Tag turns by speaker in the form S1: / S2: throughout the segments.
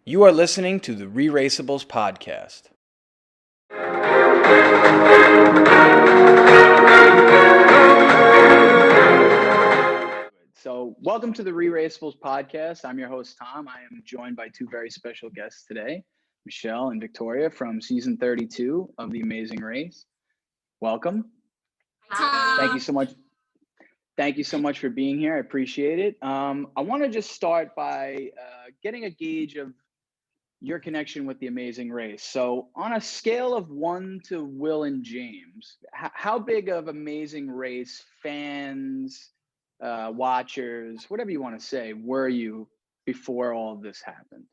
S1: You are listening to the ReRACEables podcast. So, welcome to the ReRACEables podcast. I'm your host, Tom. I am joined by two very special guests today, Michelle and Victoria from season 32 of The Amazing Race. Welcome.
S2: Hi.
S1: Thank you so much. Thank you so much for being here. I appreciate it. I want to just start by getting a gauge of your connection with The Amazing Race. So on a scale of 1 to Will and James, how big of Amazing Race fans, watchers, whatever you want to say, were you before all of this happened?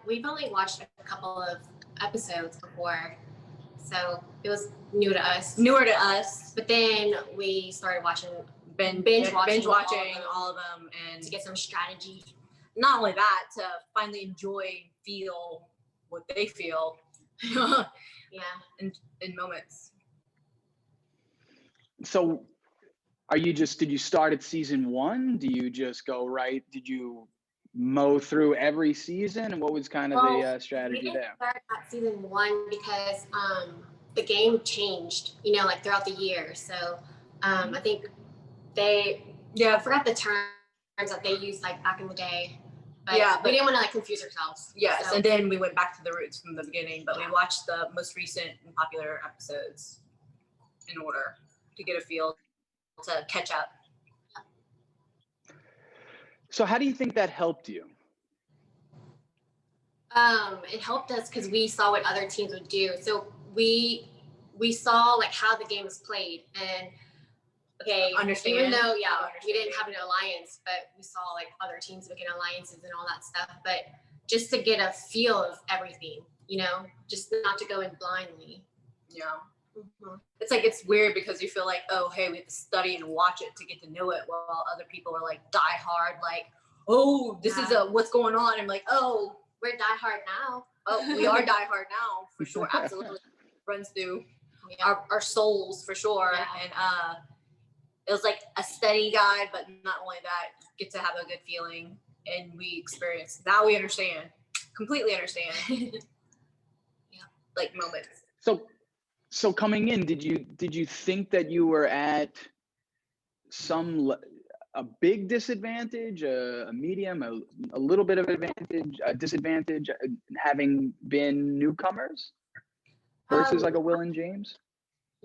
S2: We've only watched a couple of episodes before, so it was newer to us. But then we started watching, binge watching all of them, and to get some strategy.
S3: Not only that, to finally feel what they feel.
S2: Yeah.
S3: In moments.
S1: So did you start at season 1? Do you just go right? Did you mow through every season? And what was kind of the strategy there?
S2: We started at season 1 because the game changed, like throughout the year. So I think I forgot the terms that they used like back in the day. But we didn't want to confuse ourselves.
S3: Yes, so. And then we went back to the roots from the beginning, but we watched the most recent and popular episodes in order to get a feel, to catch up.
S1: So how do you think that helped you?
S2: It helped us because we saw what other teams would do. So we saw like how the game was played, and even though we didn't have an alliance, but we saw like other teams making alliances and all that stuff. But just to get a feel of everything, just not to go in blindly.
S3: Yeah. Mm-hmm. It's like, it's weird because you feel like, oh, hey, we have to study and watch it to get to know it, while other people are like die hard, like, oh, this is what's going on. I'm like, oh,
S2: we're die hard now.
S3: Oh, we are die hard now for sure. Absolutely. Runs through our souls for sure. Yeah. And it was like a steady guide, but not only that, get to have a good feeling, and we experienced. Now we understand, completely understand. Like moments.
S1: So coming in, did you think that you were at a big disadvantage, a medium, a little bit of advantage, a disadvantage, having been newcomers versus like a Will and James?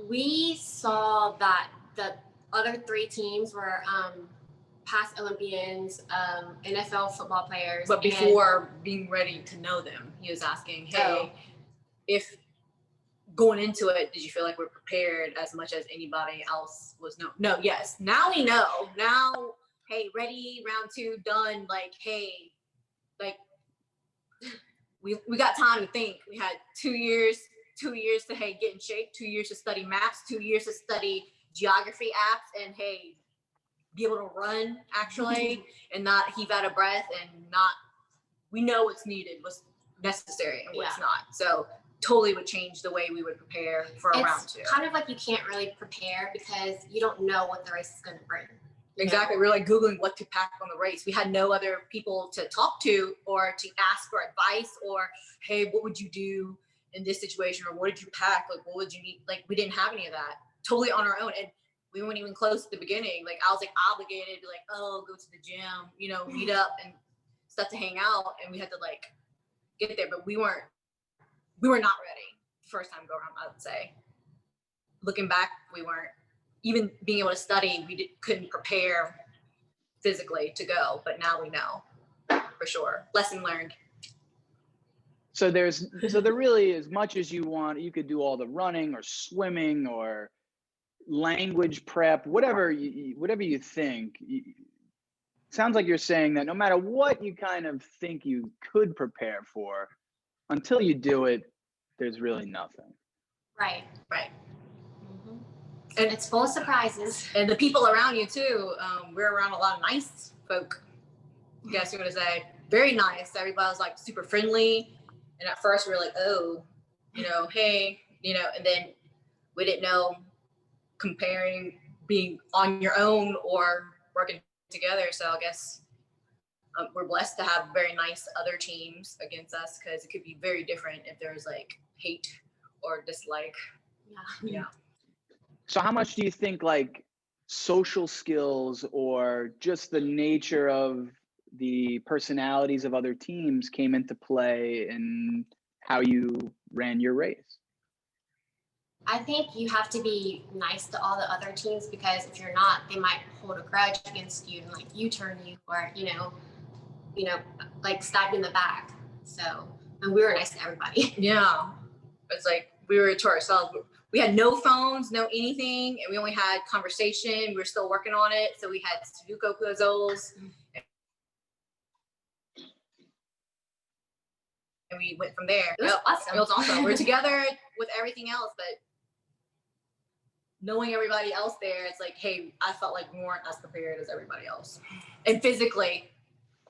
S2: We saw that the other 3 teams were past Olympians, NFL football players.
S3: But before being ready to know them, he was asking, hey, if going into it, did you feel like we're prepared as much as anybody else was? No, yes. Now we know. Now, hey, ready, round 2, done. Like, hey, like, we got time to think. We had 2 years to, hey, get in shape, 2 years to study maps, 2 years to study geography apps, and hey, be able to run actually, and not heave out of breath, and not, we know what's needed, what's necessary, and what's not. So totally would change the way we would prepare for a round 2.
S2: It's kind of like you can't really prepare because you don't know what the race is going to bring.
S3: Exactly. We're like Googling what to pack on the race. We had no other people to talk to or to ask for advice, or, hey, what would you do in this situation? Or what did you pack? Like, what would you need? Like, we didn't have any of that. Totally on our own. And we weren't even close at the beginning. Like, I was like obligated to like, oh, go to the gym, meet up and stuff to hang out. And we had to like get there, but we were not ready first time go around, I would say. Looking back, we weren't. Even being able to study, couldn't prepare physically to go, but now we know for sure. Lesson learned.
S1: So there really, as much as you want, you could do all the running or swimming or language prep, whatever you think. Sounds like you're saying that no matter what you kind of think you could prepare for, until you do it, there's really nothing.
S2: Right.
S3: Mm-hmm.
S2: And it's full of surprises.
S3: And the people around you too. We're around a lot of nice folk. I guess you want to say very nice. Everybody was like super friendly. And at first we were like, oh, hey, and then we didn't know comparing being on your own or working together. So I guess We're blessed to have very nice other teams against us, because it could be very different if there's like hate or dislike. Yeah.
S1: So how much do you think like social skills or just the nature of the personalities of other teams came into play in how you ran your race?
S2: I think you have to be nice to all the other teams, because if you're not, they might hold a grudge against you and like U-turn you, or like stab you in the back. So, and we were nice to everybody.
S3: Yeah, it's like we were to ourselves. We had no phones, no anything, and we only had conversation. We were still working on it, so we had Sudoku puzzles, and we went from there.
S2: It was awesome.
S3: It was awesome. We're together with everything else, but knowing everybody else there, it's like, hey, I felt like we weren't as prepared as everybody else, and physically.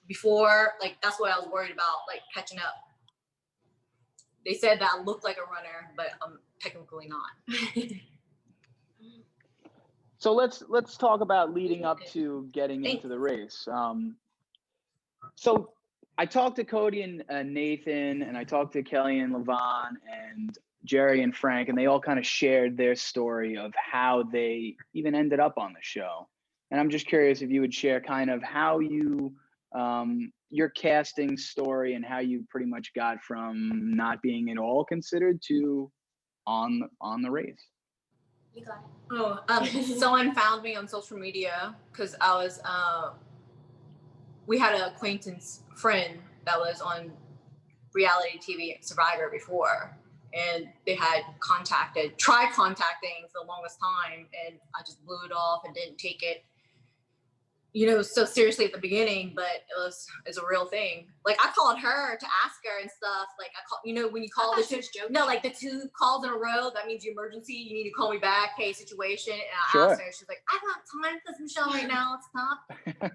S3: Before, like, that's what I was worried about, like catching up. They said that I looked like a runner, but I'm technically not.
S1: So let's talk about leading up to getting into the race. So I talked to Cody and Nathan, and I talked to Kelly and Levon and Jerry and Frank, and they all kind of shared their story of how they even ended up on the show. And I'm just curious if you would share kind of how you your casting story and how you pretty much got from not being at all considered to on the race.
S2: You got it.
S3: Oh, someone found me on social media because I was we had an acquaintance friend that was on reality TV Survivor before, and they had tried contacting for the longest time, and I just blew it off and didn't take it so seriously at the beginning, but it's a real thing. Like, I called her to ask her and stuff. Like, I call, when you call like the 2 calls in a row, that means emergency. You need to call me back. Hey, situation. And I asked her, she's like, I don't have time for this, Michelle, right now. Stop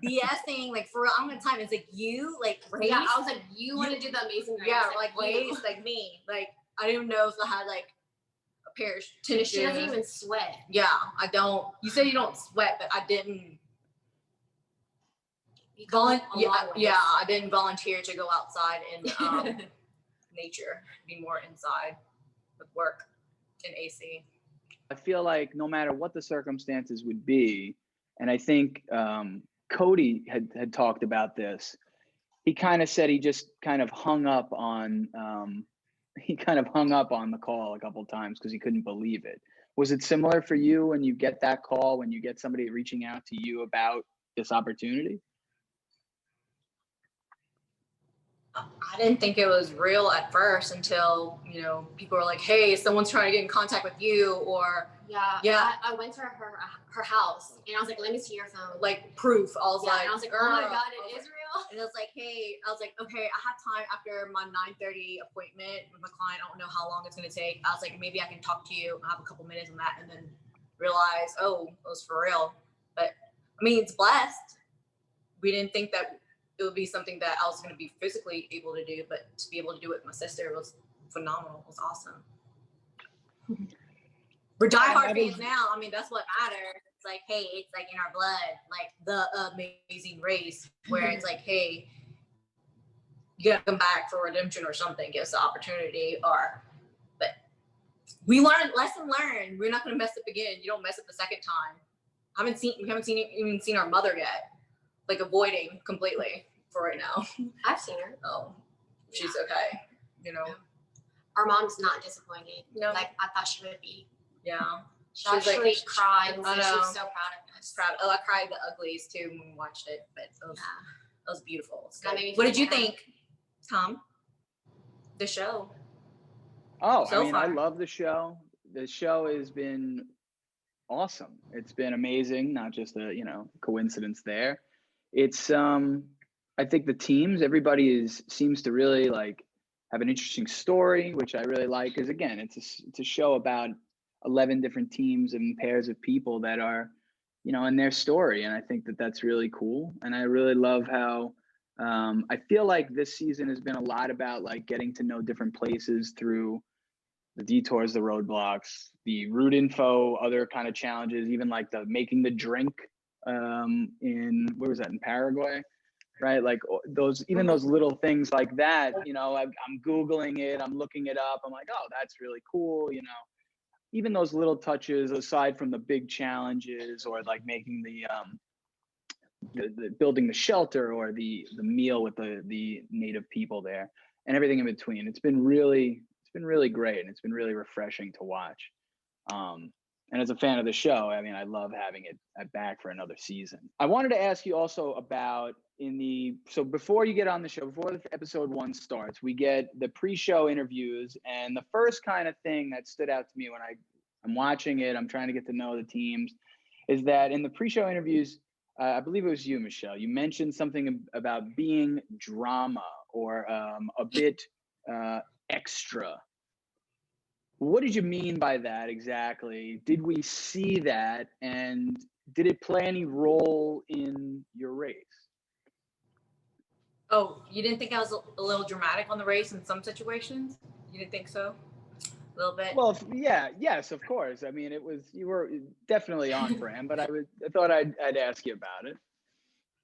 S3: BSing. Like, for real, I don't have time. It's like, you, like, race?
S2: Yeah, I was like, you want to do the Amazing Race?
S3: Yeah, like race, like me. Like, I didn't know if I had, like, a pair of tennis shoes.
S2: She doesn't even sweat.
S3: Yeah, I don't. You said you don't sweat, but I didn't. I didn't volunteer to go outside in nature, be more inside with work in AC.
S1: I feel like no matter what the circumstances would be, and I think Cody had talked about this, he kind of said he just kind of hung up on the call a couple of times because he couldn't believe it. Was it similar for you when you get that call, when you get somebody reaching out to you about this opportunity?
S3: I didn't think it was real at first until, people were like, hey, someone's trying to get in contact with you, or
S2: I went to her house and I was like, let me see your phone.
S3: Like, proof. I was like,
S2: and I was like, oh my God, it is real.
S3: And it was like, hey, okay, I have time after my 9:30 appointment with my client. I don't know how long it's going to take. I was like, maybe I can talk to you. I have a couple minutes on that, and then realize, oh, it was for real. But I mean, it's blessed. We didn't think that it would be something that I was going to be physically able to do, but to be able to do it with my sister was phenomenal. It was awesome. We're diehard fans now. I mean, that's what matters. It's like, hey, it's like in our blood, like the Amazing Race, where it's like, hey, you gotta come back for redemption or something, give us the opportunity. But we learned, lesson learned. We're not gonna mess up again. You don't mess up the second time. We haven't even seen our mother yet. Like, avoiding completely for right now.
S2: I've seen her.
S3: Oh, she's okay.
S2: Our mom's not disappointed.
S3: No.
S2: Like, I thought she would be.
S3: Yeah.
S2: She actually cried.
S3: I know.
S2: She was so proud of us.
S3: I cried the uglies too when we watched it, but it was beautiful.
S2: What
S3: did you think, Tom? The show.
S1: Oh,
S3: so far.
S1: I love the show. The show has been awesome. It's been amazing. Not just a coincidence there. It's I think the teams, everybody seems to really like have an interesting story, which I really like, because again, it's a show about 11 different teams and pairs of people that are in their story, and I think that that's really cool. And I really love how I feel like this season has been a lot about like getting to know different places through the detours, the roadblocks, the route info, other kind of challenges, even like the making the drink in, where was that, in Paraguay? right? Like even those little things like that, you know, I'm Googling it, I'm looking it up. I'm like, oh, that's really cool. You know, even those little touches aside from the big challenges or like making the building the shelter or the meal with the native people there and everything in between. It's been really great, and it's been really refreshing to watch. And as a fan of the show, I mean, I love having it back for another season. I wanted to ask you also about so before you get on the show, before episode 1 starts, we get the pre-show interviews, and the first kind of thing that stood out to me when I'm watching it, I'm trying to get to know the teams, is that in the pre-show interviews, I believe it was you, Michelle, you mentioned something about being drama or a bit extra. What did you mean by that exactly? Did we see that, and did it play any role in your race?
S3: Oh, you didn't think I was a little dramatic on the race in some situations? You didn't think so? A little bit?
S1: Well, yes, of course. I mean, you were definitely on brand, but I thought I'd ask you about it.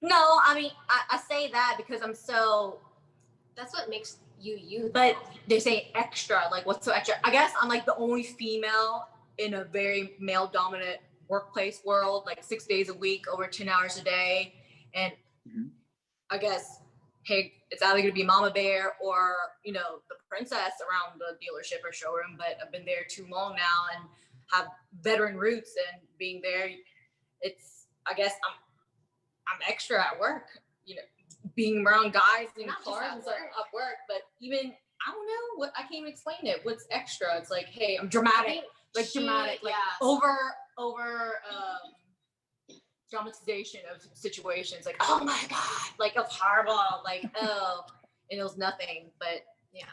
S3: No, I mean, I say that because
S2: that's what makes you.
S3: But they say extra, like what's so extra? I guess I'm like the only female in a very male dominant workplace world, like 6 days a week, over 10 hours a day. And I guess, hey, it's either gonna be Mama Bear or, you know, the princess around the dealership or showroom, but I've been there too long now and have veteran roots, and being there, I guess I'm extra at work, you know, being around guys in cars and stuff at work, but even, I don't know what, I can't even explain it. What's extra? It's like, hey, I'm dramatic, like over dramatization of situations, like, oh my God, like it's horrible, like, oh, and it was nothing, but yeah,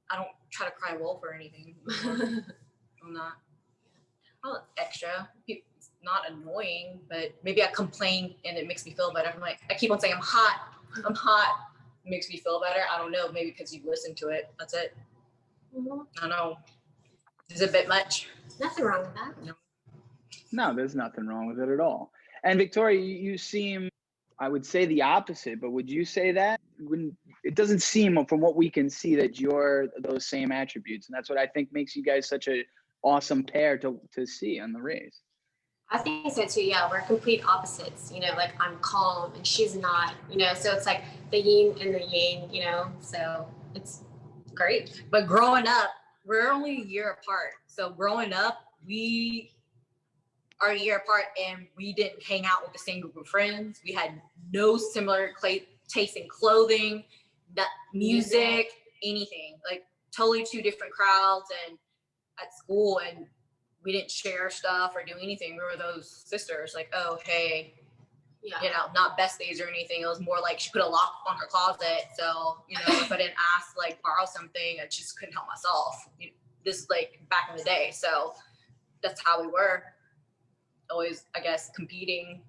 S3: I don't try to cry wolf or anything. I'm not. Oh, extra. It's not annoying, but maybe I complain and it makes me feel better. I'm like, I keep on saying I'm hot. It makes me feel better. I don't know, maybe because you listen to it. That's it. I don't know. Is it a bit much?
S2: Nothing wrong with that.
S1: No, there's nothing wrong with it at all. And Victoria, you seem, I would say the opposite, but would you say that? It doesn't seem, from what we can see, that you're those same attributes. And that's what I think makes you guys such a awesome pair to see on the race.
S2: I think so too. Yeah, we're complete opposites. You know, like I'm calm and she's not. You know, so it's like the yin and the yang. You know, so it's great.
S3: But growing up, we're only a year apart. So growing up, we are a year apart, and we didn't hang out with the same group of friends. We had no similar taste in clothing, music, anything. Like totally two different crowds, and at school, and we didn't share stuff or do anything. We were those sisters, like, oh, hey, you know, not besties or anything. It was more like she put a lock on her closet. So, you know, if I didn't ask, like, borrow something, I just couldn't help myself. This is like back in the day. So that's how we were. Always, I guess, competing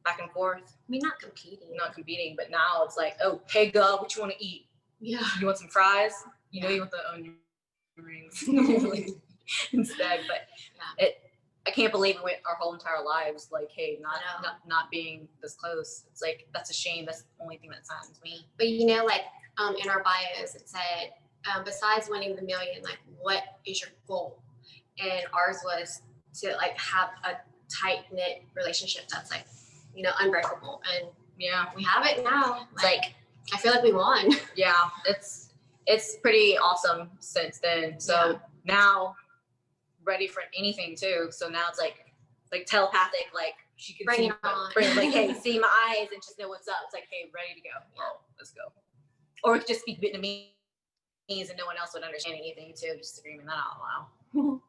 S3: back and forth.
S2: I mean, not competing,
S3: but now it's like, oh, hey, girl, what you want to eat?
S2: Yeah.
S3: You want some fries? You know, you want the onion rings instead. But I can't believe we went our whole entire lives like, hey, not being this close. It's like, that's a shame. That's the only thing that saddens me.
S2: But you know, like in our bios, it said, besides winning the million, like, what is your goal? And ours was to like have a tight knit relationship that's like, you know, unbreakable. And
S3: yeah,
S2: we have it now. Like I feel like we won.
S3: Yeah, it's pretty awesome since then. So now ready for anything too. So now it's like telepathic, like she can
S2: bring
S3: like, hey, see my eyes and just know what's up. It's like, hey, ready to go. Well, let's go. Or we could just speak Vietnamese and no one else would understand anything too, just screaming that out loud.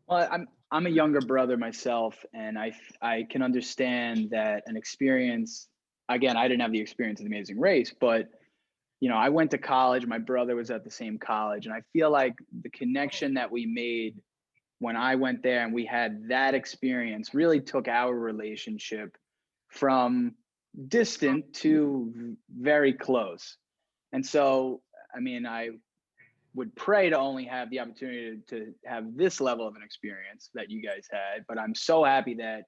S1: Well, I'm a younger brother myself, and I can understand that an experience, again, I didn't have the experience of the Amazing Race, but you know, I went to college, my brother was at the same college, and I feel like the connection that we made when I went there and we had that experience really took our relationship from distant to very close. And so, I mean, I would pray to only have the opportunity to have this level of an experience that you guys had, but I'm so happy that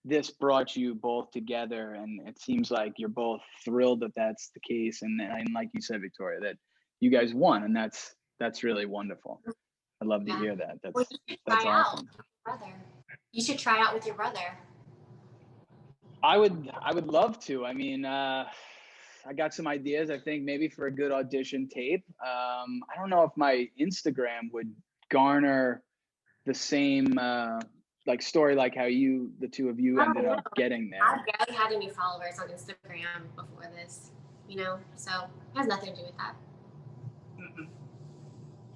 S1: this brought you both together, and it seems like you're both thrilled that that's the case. And like you said, Victoria, that you guys won, and that's really wonderful. I'd love to hear that. That's awesome.
S2: Brother, you should try out with your brother.
S1: I would love to. I mean, I got some ideas, I think, maybe for a good audition tape. I don't know if my Instagram would garner the same like story like how the two of you ended up getting there.
S2: I barely had any followers on Instagram before this, so it has nothing to do with that.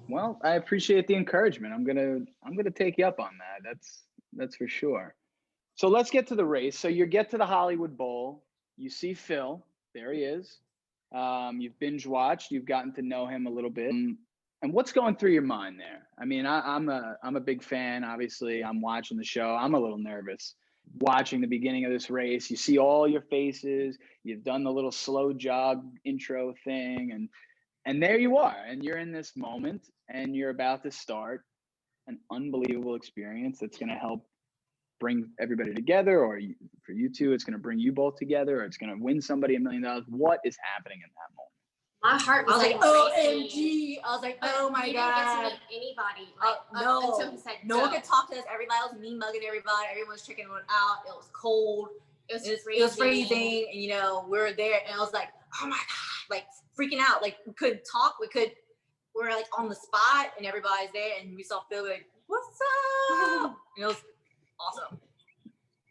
S1: Well, I appreciate the encouragement. I'm gonna take you up on that. That's for sure. So let's get to the race. So you get to the Hollywood Bowl. You see Phil. There he is. You've binge watched. You've gotten to know him a little bit. And what's going through your mind there? I mean, I'm a big fan. Obviously, I'm watching the show. I'm a little nervous watching the beginning of this race. You see all your faces. You've done the little slow jog intro thing, and there you are. And you're in this moment, and you're about to start an unbelievable experience that's going to help bring everybody together, or for you two, it's going to bring you both together, or it's going to win somebody $1 million. What is happening in that moment?
S2: My heart was like,
S3: OMG. I was like, oh my God.
S2: You didn't get to meet anybody.
S3: No.
S2: Until he said
S3: no one could talk to us. Everybody was me mugging everybody. Everyone's checking one out. It was cold. It was freezing. And, we were there. And I was like, oh my God, like freaking out. Like we couldn't talk. We're like on the spot and everybody's there. And we saw Phil like, what's up? And it was awesome.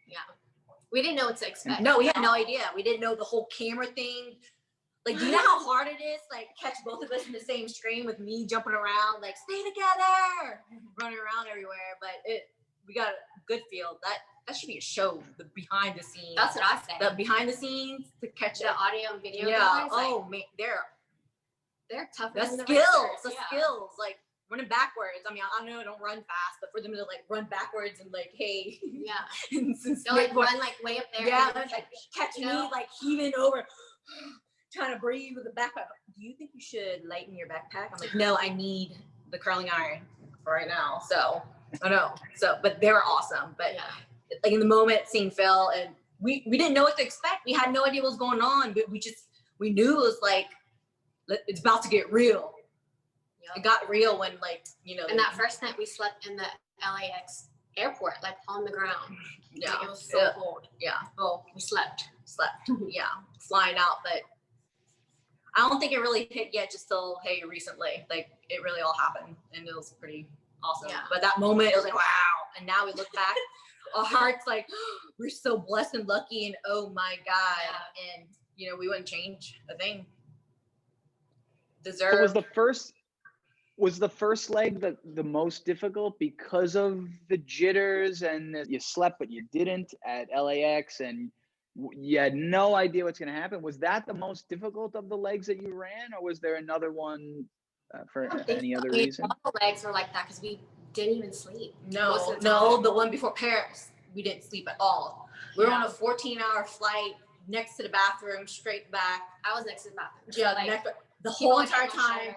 S2: Yeah. We didn't know what to expect.
S3: No, we had no idea. We didn't know the whole camera thing. Like, do you know how hard it is, like, catch both of us in the same screen with me jumping around, like, stay together, running around everywhere. But we got a good feel. That should be a show, the behind the scenes.
S2: That's what I say.
S3: The behind the scenes to catch
S2: the audio and video.
S3: Yeah.
S2: Guys,
S3: oh man,
S2: they're tough.
S3: The skills, like running backwards. I mean, I know I don't run fast, but for them to like run backwards and like, hey,
S2: yeah,
S3: they'll
S2: like run like way up there.
S3: Yeah, like catch me like heaving over. Trying to breathe with a backpack. Do you think you should lighten your backpack? I'm like, no, I need the curling iron for right now. So I know. But they were awesome. But like in the moment, seeing Phil, and we didn't know what to expect. We had no idea what was going on, but we knew it was like it's about to get real. Yep. It got real when And
S2: that first night we slept in the LAX airport, like on the ground.
S3: Yeah,
S2: like, it was so cold.
S3: Yeah.
S2: Well, we slept.
S3: Yeah, flying out, but I don't think it really hit yet just till recently. Like it really all happened and it was pretty awesome. Yeah. But that moment it was like wow. And now we look back, our hearts like we're so blessed and lucky and oh my God. Yeah. And we wouldn't change a thing.
S1: So was the first leg the most difficult because of the jitters and you slept but you didn't at LAX and you had no idea what's going to happen? Was that the most difficult of the legs that you ran, or was there another one for any other reason?
S2: All the legs were like that because we didn't even sleep.
S3: No, the one before Paris, we didn't sleep at all. We were on a 14-hour flight next to the bathroom, straight back.
S2: I was next to the bathroom.
S3: Yeah, the whole entire time,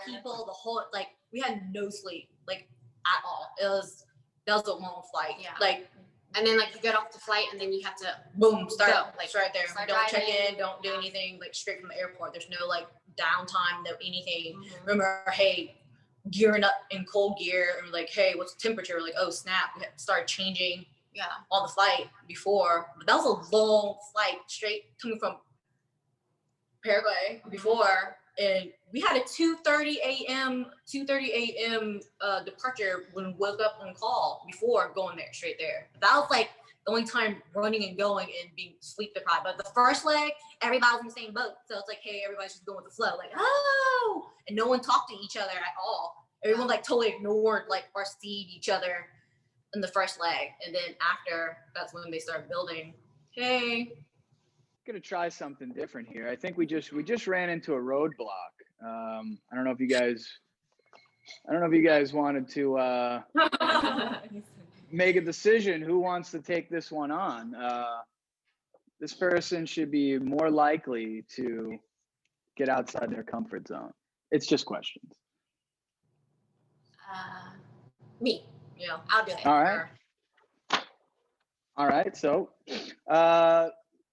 S3: we had no sleep, like at all. That was a long flight. Yeah.
S2: And then you get off the flight and then you have to
S3: boom, start
S2: go,
S3: right there. Don't check in, don't do anything, straight from the airport. There's no downtime, no anything. Mm-hmm. Remember, hey, gearing up in cold gear and hey, what's the temperature? We're like, oh snap, we had to start changing on the flight before. But that was a long flight straight coming from Paraguay before. And we had a 2:30 a.m. Departure when we woke up on call before going there, straight there. That was the only time running and going and being sleep deprived. But the first leg, everybody was in the same boat. So it's hey, everybody's just going with the flow. Oh! And no one talked to each other at all. Everyone totally ignored or seed each other in the first leg. And then after, that's when they started building. Hey.
S1: Gonna try something different here. I think we just ran into a roadblock. I don't know if you guys wanted to make a decision. Who wants to take this one on? This person should be more likely to get outside their comfort zone. It's just questions.
S2: Me.
S3: Yeah,
S2: I'll do it.
S1: All right. All right. So,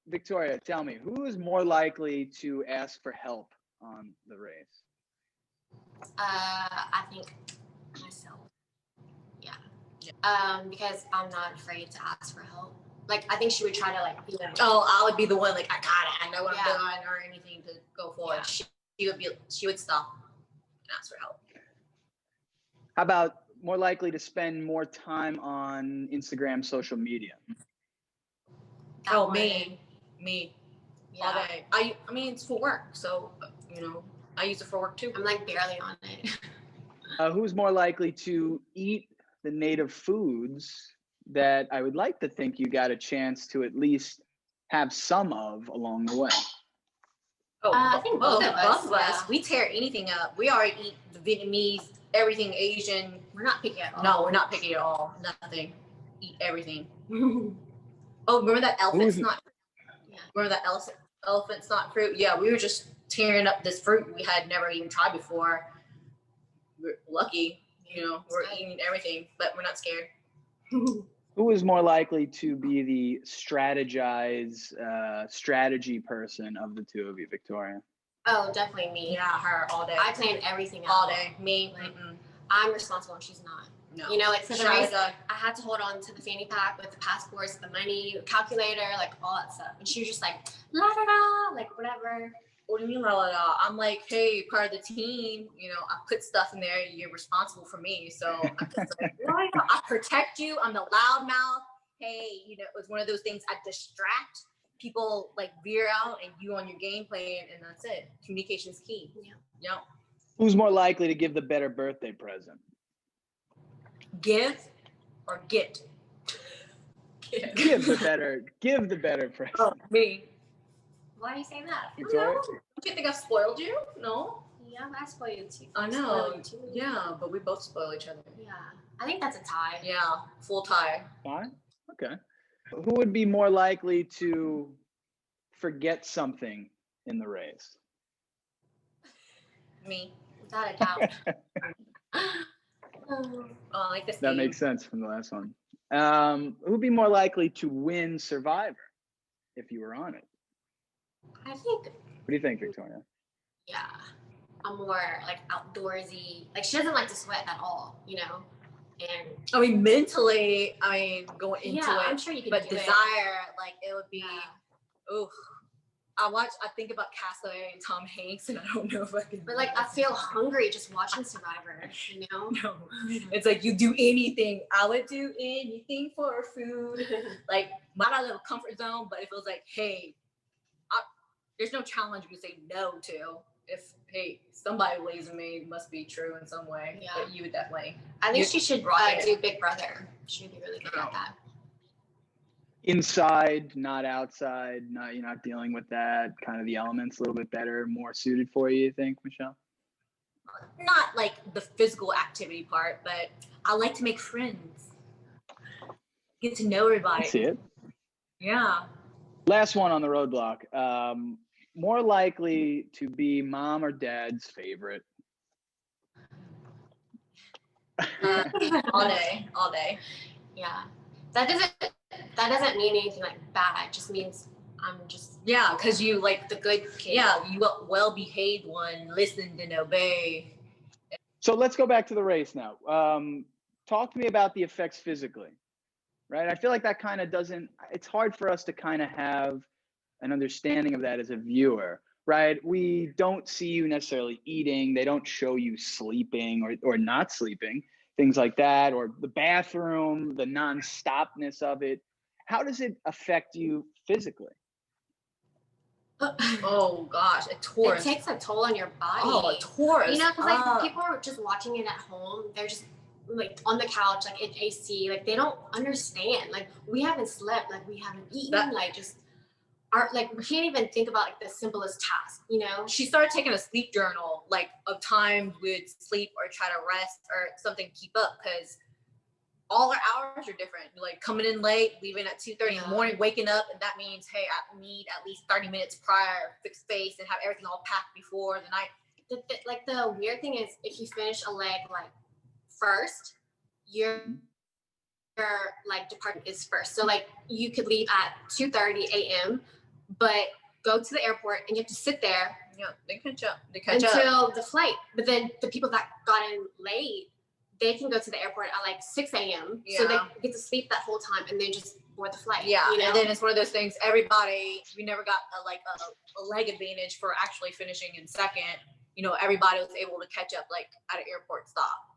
S1: Victoria, tell me, who is more likely to ask for help on the race?
S2: I think myself. Yeah. Because I'm not afraid to ask for help. Like, I think she would try to like be like,
S3: oh, I would be the one like, I got it, I know what I'm doing, or anything to go forward.
S2: Yeah.
S3: She would stop and ask for help.
S1: How about more likely to spend more time on Instagram, social media?
S3: Oh, me.
S2: Yeah.
S3: All day. I mean, it's for work, so I use it for work too.
S2: I'm like barely on it.
S1: Who's more likely to eat the native foods that I would like to think you got a chance to at least have some of along the way?
S3: Oh,
S2: I think both of us.
S3: Yeah. We tear anything up. We already eat the Vietnamese, everything Asian.
S2: We're not picky at all.
S3: No, we're not picky at all. Nothing. Eat everything. Oh, remember that elephant's not? Yeah. Remember that elephant's not fruit? Yeah, we were just tearing up this fruit we had never even tried before. We're lucky, we're eating everything, but we're not scared.
S1: Who is more likely to be the strategy person of the two of you, Victoria?
S2: Oh, definitely me.
S3: Yeah, her all day.
S2: I plan everything out.
S3: All day. Me.
S2: Like, I'm responsible and she's not.
S3: No.
S2: Like for the race, I had to hold on to the fanny pack with the passports, the money, the calculator, like all that stuff. And she was just like, la da da, like whatever.
S3: What do you mean, la la la? I'm like, hey, part of the team, I put stuff in there. You're responsible for me. So I protect you. I'm the loudmouth. Hey, it was one of those things I distract people, like veer out and you on your game plan, and that's it. Communication is key. Yeah.
S1: Who's more likely to give the better birthday present?
S3: Give or get?
S1: Give the better present.
S2: Oh, me. Why do you say that?
S1: Victoria?
S3: Don't you think I've spoiled you? No.
S2: Yeah, I spoiled you too.
S3: I know. Yeah, but we both spoil each other.
S2: Yeah. I think that's a tie.
S3: Yeah, full tie.
S1: Fine. Okay. Who would be more likely to forget something in the race?
S2: Me. Without a doubt.
S3: I like this.
S1: That makes sense from the last one. Who would be more likely to win Survivor if you were on it?
S2: I think.
S1: What do you think, Victoria?
S2: Yeah, I'm more like outdoorsy. Like she doesn't like to sweat at all, And
S3: I mean, mentally, going into it.
S2: I'm sure you could.
S3: But desire, like it would be. Oof. I think about Castaway and Tom Hanks, and I don't know if I can.
S2: But like, I feel hungry just watching Survivor.
S3: No, it's like you do anything. I would do anything for food. Like not out of a comfort zone, but it feels like, hey, there's no challenge you say no to. If somebody believes in me, it must be true in some way. Yeah, but you would definitely.
S2: I think she should do Big Brother. She'd be really good at that.
S1: Inside, not outside. You're not dealing with that kind of the elements a little bit better, more suited for you think, Michelle?
S3: Not like the physical activity part, but I like to make friends. Get to know everybody.
S1: I see it.
S3: Yeah.
S1: Last one on the roadblock. More likely to be mom or dad's favorite?
S3: All day.
S2: Yeah. That doesn't mean anything like bad. It just means I'm just
S3: because you like
S2: the good kid.
S3: Yeah, you well-behaved one, listened and obey.
S1: So let's go back to the race now. Talk to me about the effects physically, right? I feel like that kind of it's hard for us to kind of have an understanding of that as a viewer, right? We don't see you necessarily eating. They don't show you sleeping or not sleeping, things like that, or the bathroom, the non-stopness of it. How does it affect you physically?
S3: Oh gosh, a tour.
S2: It takes a toll on your body.
S3: Oh, a tour.
S2: Because like people are just watching it at home. They're just like on the couch, like in AC. Like they don't understand. Like we haven't slept. Like we haven't eaten. We can't even think about like the simplest task.
S3: She started taking a sleep journal, like of times we'd sleep or try to rest or something, keep up, because all our hours are different. Like coming in late, leaving at 2:30 in the morning, waking up, and that means, hey, I need at least 30 minutes prior, fix space, and have everything all packed before the night.
S2: The weird thing is, if you finish a leg like first, you're like department is first. So like you could leave at 2:30 a.m. but go to the airport and you have to sit there.
S3: Yeah, they catch up.
S2: Until the flight. But then the people that got in late, they can go to the airport at like 6 a.m.
S3: Yeah.
S2: So they get to sleep that whole time and then just board the flight.
S3: Yeah,
S2: you know?
S3: and then it's one of those things. We never got a leg advantage for actually finishing in second. You know, everybody was able to catch up like at an airport stop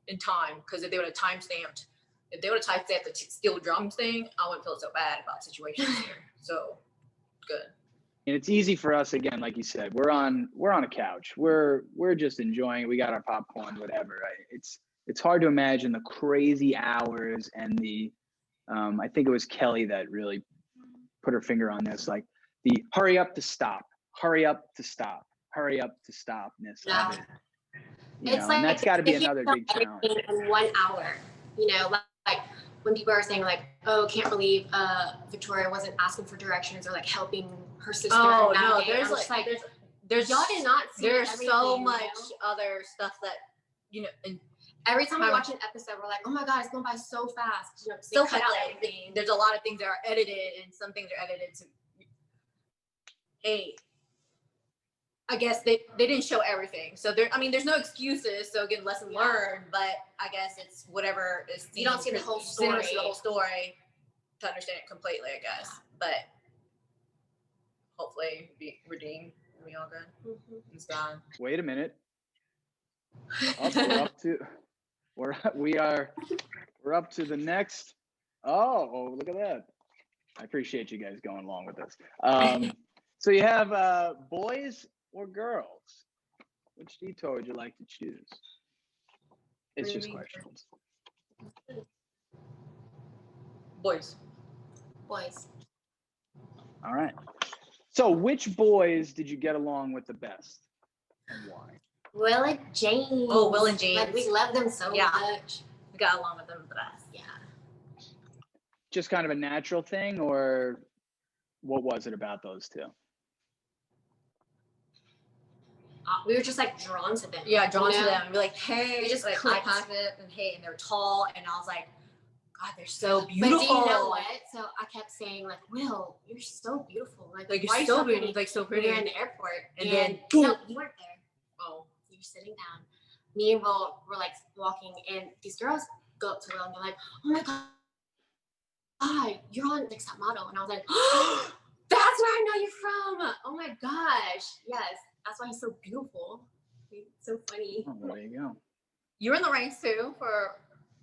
S3: in time, because if they would have time stamped the steel drums thing, I wouldn't feel so bad about situations here. So good.
S1: And it's easy for us, again, like you said, we're on a couch. We're just enjoying it. We got our popcorn, whatever. Right? It's hard to imagine the crazy hours and the I think it was Kelly that really put her finger on this, like the hurry up to stop, hurry up to stop, hurry up to stopness of it. You know, and that's got to be another big challenge.
S2: In 1 hour, you know, like when people are saying like, oh, can't believe Victoria wasn't asking for directions or like helping her sister.
S3: Oh no,
S2: there's y'all did not see
S3: there's so much
S2: know?
S3: other stuff that, you know, and
S2: every time we watch an episode, we're like, oh my God, it's going by so fast. You know,
S3: so
S2: cut out everything.
S3: There's a lot of things that are edited, and some things are edited to, hey, I guess they didn't show everything. So there's no excuses. So again, lesson learned, but I guess it's whatever is.
S2: You don't see the whole story.
S3: You don't see the whole story to understand it completely, I guess. But hopefully be redeemed. We all good. Mm-hmm. It's gone.
S1: Wait a minute. We're up to the next. Oh, look at that. I appreciate you guys going along with this. So you have boys or girls? Which detour would you like to choose? It's just questions.
S3: Boys.
S1: All right. So which boys did you get along with the best and why?
S2: Will and James.
S3: Oh, Will and James.
S2: Like, we love them so much.
S3: We got along with them the best.
S2: Yeah.
S1: Just kind of a natural thing, or what was it about those two?
S2: We were just like drawn to them.
S3: Yeah, drawn to them. We're like, hey,
S2: we just
S3: like
S2: eye
S3: contact, and hey, and they're tall, and I was like, God, they're so beautiful.
S2: But do you know what? So I kept saying like, Will, you're so beautiful. Like
S3: you're
S2: why
S3: so
S2: so
S3: beautiful. Like so pretty.
S2: We were in the airport,
S3: and then
S2: no, you weren't there.
S3: Oh,
S2: you were sitting down. Me and Will were like walking, and these girls go up to Will and they're like, oh my God, you're on Next Top Model. And I was like, oh, that's where I know you from. Oh my gosh. Yes. That's why he's so beautiful. He's so funny.
S1: Oh, there you go.
S3: You were in the ranks too for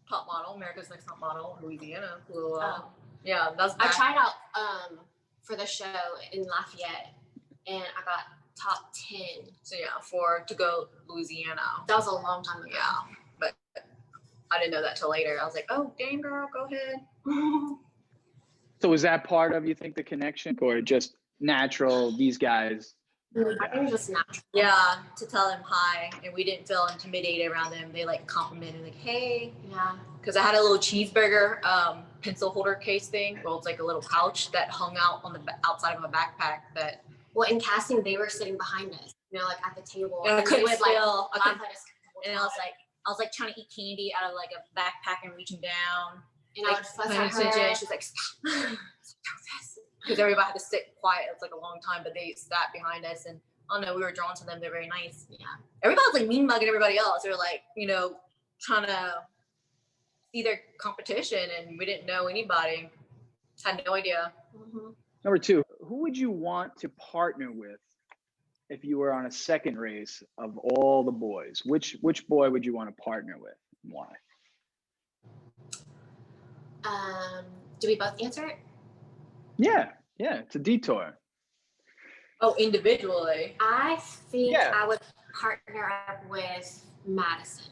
S3: Top Model, America's Next Top Model, Louisiana. Yeah, that's.
S2: I tried out for the show in Lafayette, and I got top 10.
S3: So yeah, to go Louisiana.
S2: That was a long time ago.
S3: Yeah, but I didn't know that till later. I was like, oh, dang girl, go ahead.
S1: So was that part of, you think, the connection, or just natural? These guys.
S2: I think it was just natural.
S3: Yeah, to tell them hi, and we didn't feel intimidated around them. They like complimented, like, hey.
S2: Yeah.
S3: Because I had a little cheeseburger pencil holder case thing. Well, it's like a little pouch that hung out on the outside of a backpack. That.
S2: Well, in casting, they were sitting behind us, you know, like at the table.
S3: And I couldn't feel.
S2: And
S3: I was like trying to eat candy out of like a backpack and reaching down.
S2: And I would fuss at her.
S3: She's like, stop. Because everybody had to sit quiet. It's like a long time, but they sat behind us, and I don't know, we were drawn to them. They're very nice.
S2: Yeah.
S3: Everybody was like mean mugging everybody else. They were like, you know, trying to see their competition, and we didn't know anybody. Had no idea.
S2: Mm-hmm.
S1: Number two, who would you want to partner with if you were on a second race of all the boys? Which boy would you want to partner with, and why?
S2: Do we both answer it?
S1: Yeah, it's a detour.
S3: Oh, individually.
S2: I think I would partner up with Madison,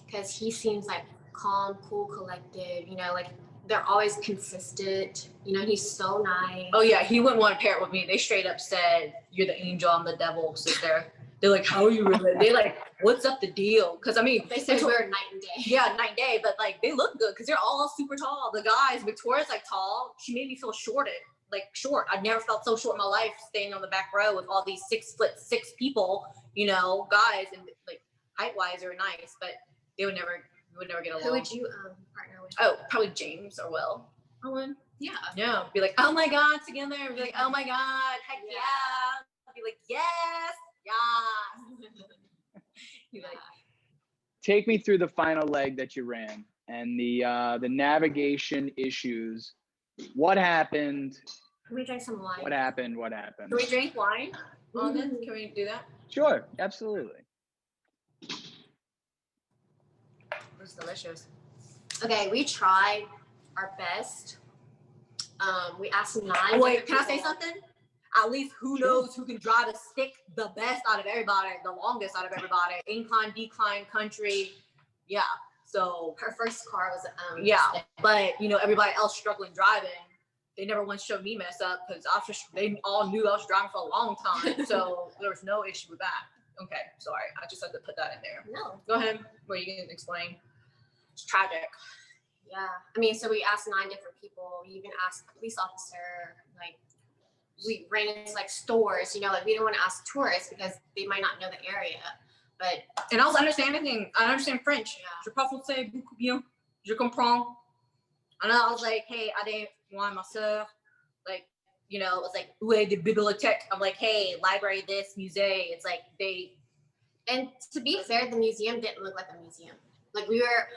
S2: because he seems like calm, cool, collected, you know, like they're always consistent, you know, he's so nice.
S3: Oh yeah, he wouldn't want to pair it with me. They straight up said, you're the angel, I'm the devil. Sit there. They're like, how are you really? They like, what's up the deal? Because I mean,
S2: they said we're night and day.
S3: Yeah, night and day, but like they look good because they're all super tall. The guys, Victoria's like tall. She made me feel short. I've never felt so short in my life, standing on the back row with all these 6'6" people, you know, guys, and like height wise they were nice, but they would never We would never get along.
S2: Who would you partner with?
S3: Oh, probably James or Will. Owen.
S2: Yeah.
S3: Yeah. Be like, oh my God, together. Be like, oh my God, heck yeah. Be like, yes, yes. Be like,
S1: Take me through the final leg that you ran and the navigation issues. What happened?
S2: Can we drink some wine?
S1: What happened? What happened?
S3: can we drink wine on this? Can we do that?
S1: Sure, absolutely.
S3: It's delicious.
S2: Okay, we tried our best. We asked 9.
S3: Wait, can I say
S2: people.
S3: something? At least who
S1: Sure.
S3: knows who can drive a stick the best out of everybody, the longest out of everybody. Incline, decline, country. Yeah. So
S2: Her first car was
S3: yeah,
S2: stick.
S3: but you know, everybody else struggling driving, they never once showed me mess up because they all knew I was driving for a long time. So there was no issue with that. Okay, sorry. I just had to put that in there.
S2: No.
S3: Go ahead. What you can explain? It's tragic.
S2: Yeah. I mean, so we asked 9 different people. We even asked a police officer. Like, we ran into like stores. You know, like we didn't want to ask tourists because they might not know the area. But
S3: And I was understanding. I understand French.
S2: Yeah.
S3: Je parle français beaucoup bien. Je comprends. And I was like, hey, I didn't want ma soeur. Like, you know, it was like, où est the bibliothèque? I'm like, hey, library, this, musée. It's like
S2: and to be fair, the museum didn't look like a museum. Like we were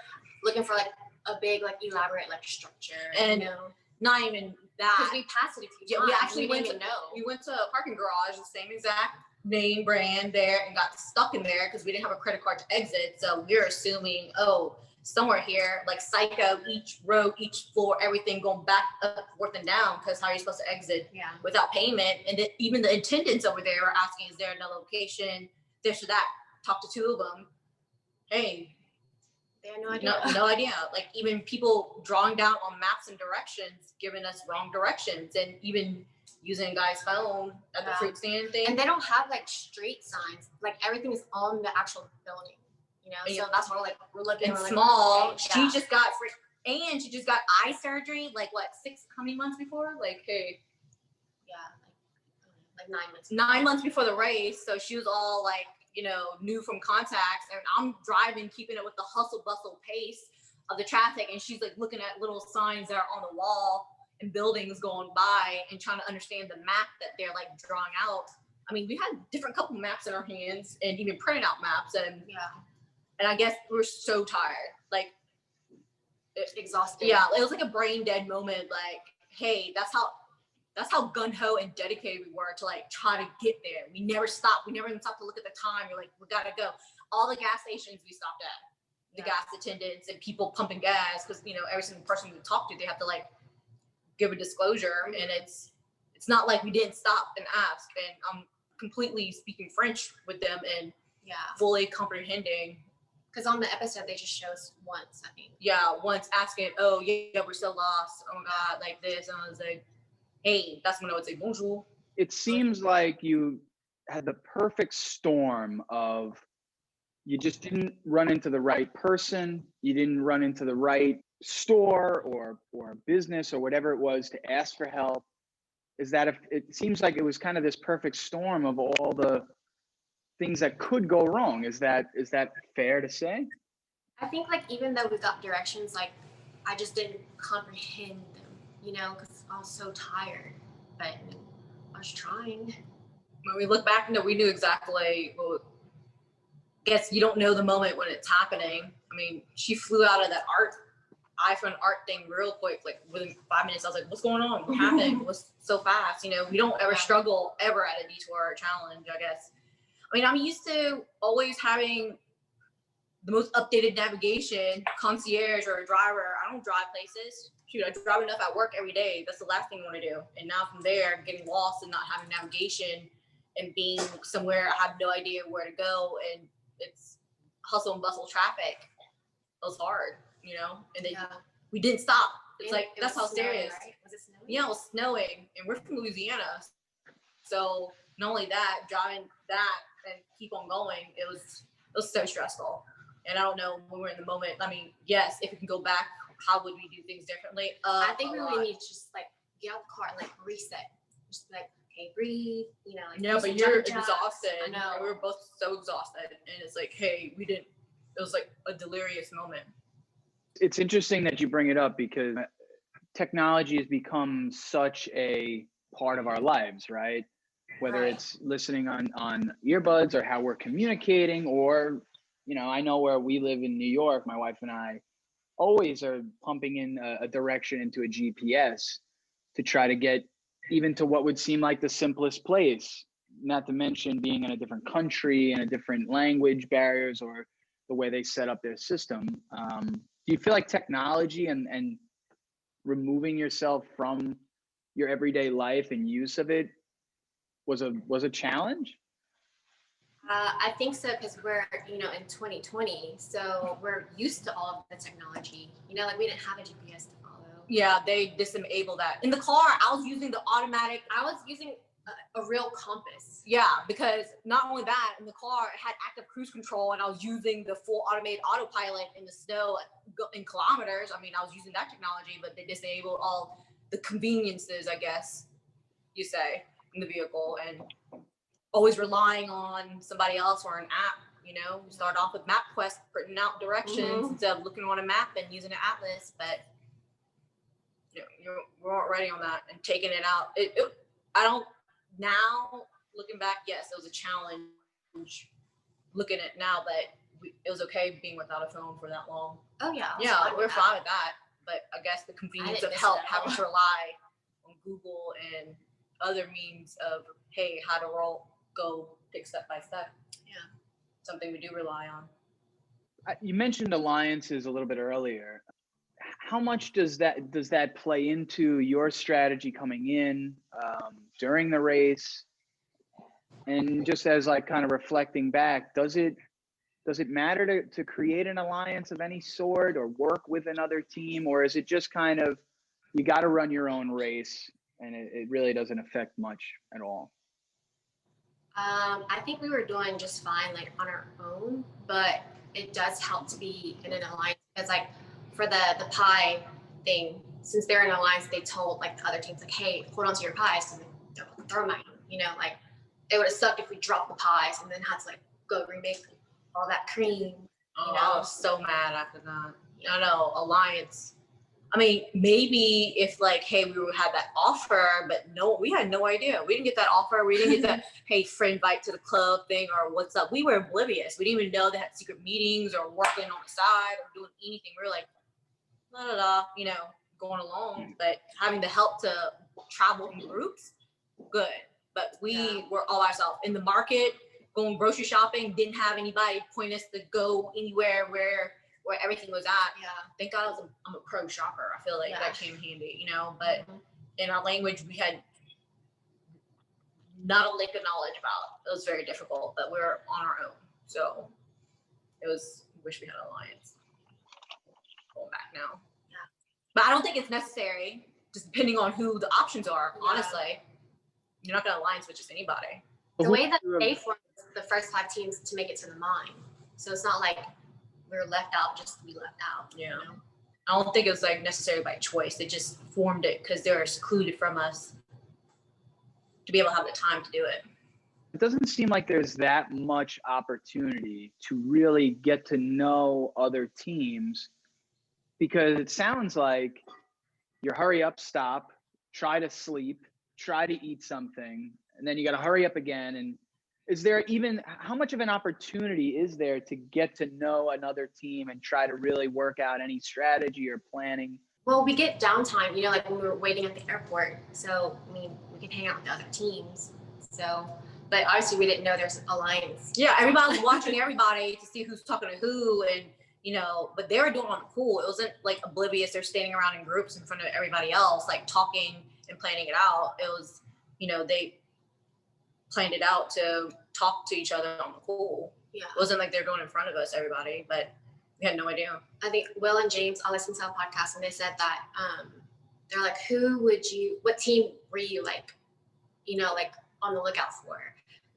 S2: looking for like a big, like elaborate, like structure.
S3: And
S2: you know,
S3: not even
S2: because
S3: that.
S2: we passed it a few
S3: Yeah,
S2: times.
S3: we actually
S2: didn't
S3: went
S2: even
S3: to-
S2: know.
S3: We went to a parking garage, the same exact name brand there, and got stuck in there because we didn't have a credit card to exit. So we were assuming, oh, somewhere here, like psycho, each row, each floor, everything going back up, forth and down, because how are you supposed to exit
S2: Yeah.
S3: without payment? And then even the attendants over there were asking, is there another location, this or that? Talk to 2 of them. Hey,
S2: They had no idea.
S3: no idea. Like even people drawing down on maps and directions, giving us wrong directions, and even using a guy's phone at the
S2: Yeah.
S3: fruit stand thing.
S2: And they don't have like street signs. Like everything is on the actual building. You know,
S3: Yeah.
S2: so that's why we're looking.
S3: And
S2: we're like,
S3: small.
S2: okay,
S3: She
S2: yeah.
S3: just got she just got eye surgery. Like what? How many months before? Like hey,
S2: like 9 months.
S3: 9 months before the race. So she was all like, you know, new from contacts, and I'm driving, keeping it with the hustle bustle pace of the traffic, and she's like looking at little signs that are on the wall and buildings going by and trying to understand the map that they're like drawing out. I mean, we had different couple maps in our hands and even printed out maps, and I guess we were so tired, like
S2: Exhausted.
S3: yeah, it was like a brain dead moment. Like, hey, that's how gun-ho and dedicated we were to like try to get there. We never stopped. We never even stopped to look at the time. You're like, we gotta go. All the gas stations we stopped at, the gas attendants and people pumping gas, because you know every single person we talk to, they have to like give a disclosure, and it's not like we didn't stop and ask. And I'm completely speaking French with them and fully comprehending.
S2: Because on the episode they just show us once, I think.
S3: Yeah, once asking, oh yeah, we're so lost. Oh my god, like this, and I was like, hey, that's when I would say bonjour.
S1: It seems like you had the perfect storm of you just didn't run into the right person, you didn't run into the right store or business or whatever it was to ask for help. Is that if it seems like it was kind of this perfect storm of all the things that could go wrong? Is that fair to say?
S2: I think like even though we got directions, like I just didn't comprehend them, you know, because I was so tired. But I mean, I was trying.
S3: When we look back, no, we knew exactly. Well, I guess you don't know the moment when it's happening. I mean, she flew out of that iPhone art thing real quick. Like within 5 minutes, I was like, "What's going on? What happened? It was so fast." You know, we don't ever struggle ever at a detour or challenge, I guess. I mean, I'm used to always having the most updated navigation, concierge or a driver. I don't drive places. Shoot, I drive enough at work every day. That's the last thing I want to do. And now from there, getting lost and not having navigation and being somewhere I have no idea where to go, and it's hustle and bustle traffic. It was hard, you know. And then we didn't stop. It's like that's how serious.
S2: Right? Was it snowing?
S3: Yeah, it was snowing, and we're from Louisiana, so not only that, driving that and keep on going, it was so stressful. And I don't know when we're in the moment. I mean, yes, if we can go back, how would we do things differently?
S2: I think we really need to just like get out the car and like reset. Just like, okay, breathe. You know, like
S3: no, but you're exhausted.
S2: I know.
S3: We were both so exhausted, and it's like, hey, we didn't. It was like a delirious moment.
S1: It's interesting that you bring it up because technology has become such a part of our lives, right? Whether it's listening on earbuds or how we're communicating, or, I know where we live in New York, my wife and I always are pumping in a direction into a GPS to try to get even to what would seem like the simplest place, not to mention being in a different country and a different language barriers or the way they set up their system. Do you feel like technology and removing yourself from your everyday life and use of it was a challenge?
S2: I think so, because we're, in 2020, so we're used to all of the technology. Like we didn't have a GPS to follow.
S3: Yeah, they disabled that. In the car, I was using the automatic.
S2: I was using a real compass.
S3: Yeah, because not only that, in the car, it had active cruise control, and I was using the full automated autopilot in the snow in kilometers. I mean, I was using that technology, but they disabled all the conveniences, I guess you say, in the vehicle, and always relying on somebody else or an app. Start off with MapQuest, printing out directions instead of looking on a map and using an atlas, but we weren't ready on that and taking it out. Now looking back, yes, it was a challenge looking at now, but it was okay being without a phone for that long.
S2: Oh yeah.
S3: Yeah, we're fine with that. But I guess the convenience of help, having to rely on Google and other means of, hey, how to go pick step by step.
S2: Yeah.
S3: Something we do rely on.
S1: You mentioned alliances a little bit earlier. How much does that play into your strategy coming in during the race? And just as like kind of reflecting back, does it matter to create an alliance of any sort or work with another team, or is it just kind of you got to run your own race and it really doesn't affect much at all?
S2: I think we were doing just fine, like on our own, but it does help to be in an alliance, because like for the pie thing, since they're in an alliance, they told like the other teams like, hey, hold on to your pies and don't throw mine. Like it would have sucked if we dropped the pies and then had to like go remake all that cream.
S3: I was so mad after that. I know, alliance. I mean, maybe if like, hey, we had that offer, but no, we had no idea. We didn't get that offer. We didn't get that, hey, friend invite to the club thing or what's up. We were oblivious. We didn't even know they had secret meetings or working on the side or doing anything. We were like, going along. But having the help to travel in groups, good. But we were all ourselves in the market, going grocery shopping, didn't have anybody point us to go anywhere where everything was at.
S2: Yeah.
S3: Thank God I'm a pro shopper. I feel like that came handy, but in our language, we had not a lick of knowledge about. It was very difficult, but we were on our own. So wish we had an alliance. Going back now.
S2: Yeah.
S3: But I don't think it's necessary, just depending on who the options are, honestly. You're not going to alliance with just anybody.
S2: The way that they formed the first 5 teams to make it to the mine. So it's not like we're left out just to be left out.
S3: Yeah. I don't think it was like necessarily by choice. They just formed it because they were secluded from us to be able to have the time to do it.
S1: It doesn't seem like there's that much opportunity to really get to know other teams, because it sounds like you hurry up, stop, try to sleep, try to eat something, and then you got to hurry up again. And is there even, how much of an opportunity is there to get to know another team and try to really work out any strategy or planning?
S2: Well, we get downtime, like when we were waiting at the airport. So, I mean, we could hang out with the other teams. So, but obviously we didn't know there's an alliance.
S3: Yeah, everybody was watching everybody to see who's talking to who, and but they were doing it on the cool. It wasn't like oblivious. They're standing around in groups in front of everybody else, like talking and planning it out. It was, they planned it out to talk to each other on the cool.
S2: Yeah.
S3: It wasn't like they're going in front of us, everybody, but we had no idea.
S2: I think Will and James, I listened to a podcast and they said that they're like, what team were you like on the lookout for?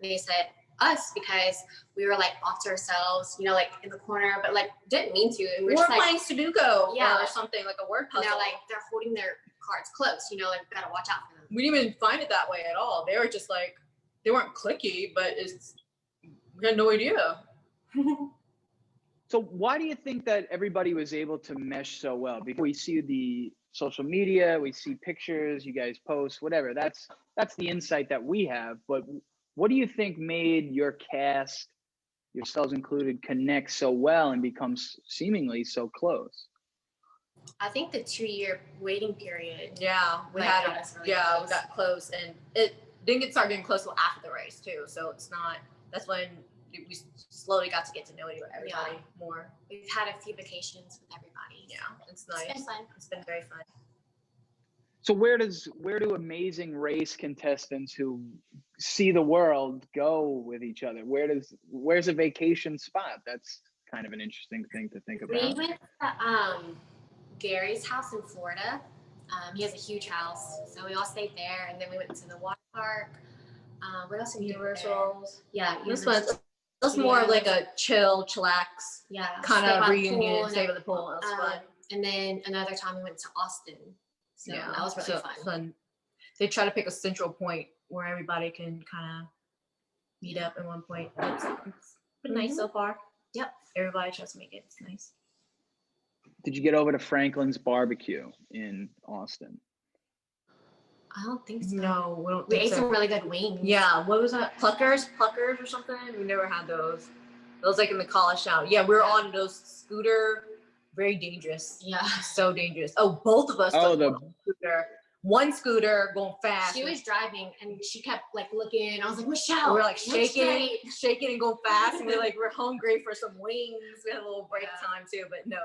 S2: And they said us, because we were like off to ourselves, like in the corner, but like didn't mean to. And
S3: we're playing Sudoku or something, like a word puzzle.
S2: They're like, they're holding their cards close, like gotta watch out for them.
S3: We didn't even find it that way at all. They were just like, they weren't clicky, but we had no idea.
S1: So why do you think that everybody was able to mesh so well? Because we see the social media, we see pictures, you guys post, whatever. That's the insight that we have. But what do you think made your cast, yourselves included, connect so well and become seemingly so close?
S2: I think the 2-year waiting period.
S3: Yeah, we
S2: like,
S3: had
S2: got
S3: it.
S2: us really
S3: Yeah,
S2: close.
S3: we got close, and it didn't start getting close till after the race too. So it's not. That's when we slowly got to get to know everybody more.
S2: We've had a few vacations with everybody.
S3: Yeah, it's nice.
S2: It's been fun.
S3: It's been very fun.
S1: So where do amazing race contestants who see the world go with each other? Where's a vacation spot? That's kind of an interesting thing to think about.
S2: We went to Gary's house in Florida. He has a huge house, so we all stayed there, and then we went to the water park. What else?
S3: Universals.
S2: Yeah,
S3: This was. That's more of like a chillax.
S2: Yeah,
S3: kind
S2: stay by
S3: of
S2: the
S3: reunion.
S2: pool
S3: Stay by the pool. That was fun.
S2: And then another time we went to Austin. So
S3: yeah,
S2: that was really fun.
S3: They try to pick a central point where everybody can kind of meet up at one point. It's been nice so far.
S2: Yep.
S3: Everybody tries to make it. It's nice.
S1: Did you get over to Franklin's Barbecue in Austin?
S2: I don't think so.
S3: No, we don't.
S2: We ate some really good wings.
S3: Yeah, what was that? Pluckers or something? We never had those. Those like in the college town. Yeah, we were on those scooter. Very dangerous.
S2: Yeah.
S3: So dangerous. Oh, both of us.
S1: Oh,
S3: scooter. One scooter going fast.
S2: She was driving and she kept like looking. I was like, Michelle.
S3: We were like shaking and go fast. And we're hungry for some wings. We had a little break time too, but no,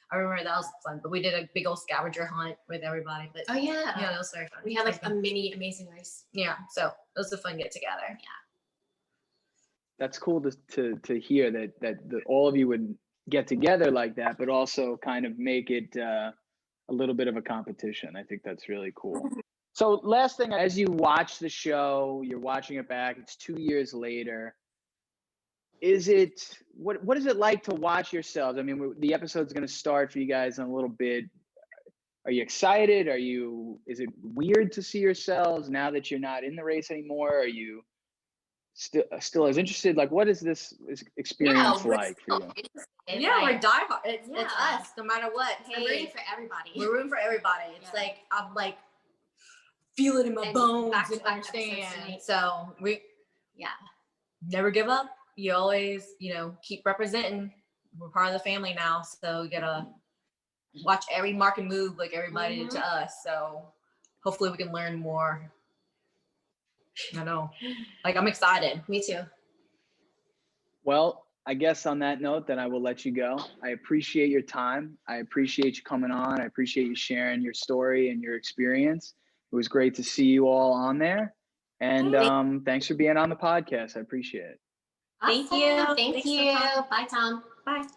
S3: I remember that was fun. But we did a big old scavenger hunt with everybody. But
S2: yeah,
S3: that was very fun.
S2: We had like a mini amazing race.
S3: Yeah, so it was a fun get together.
S2: Yeah.
S1: That's cool to hear that all of you would get together like that, but also kind of make it a little bit of a competition. I think that's really cool. So last thing, as you watch the show, you're watching it back, it's 2 years later. What is it like to watch yourselves? I mean, the episode's going to start for you guys in a little bit. Are you excited? Is it weird to see yourselves now that you're not in the race anymore? Are you still as interested? Like, what is this experience like for you?
S3: Yeah, we're diehard. It's us, no matter what.
S2: Hey, we're rooting for everybody.
S3: We're rooting for everybody. It's like I'm like feel it in my bones and understand. So we never give up. You always, keep representing. We're part of the family now, so you gotta watch every mark and move like everybody did to us. So hopefully we can learn more. I know. Like, I'm excited.
S2: Me too.
S1: Well, I guess on that note, then I will let you go. I appreciate your time. I appreciate you coming on. I appreciate you sharing your story and your experience. It was great to see you all on there. And thanks for being on the podcast. I appreciate it.
S2: Awesome. Thank you. Bye, Tom.
S3: Bye.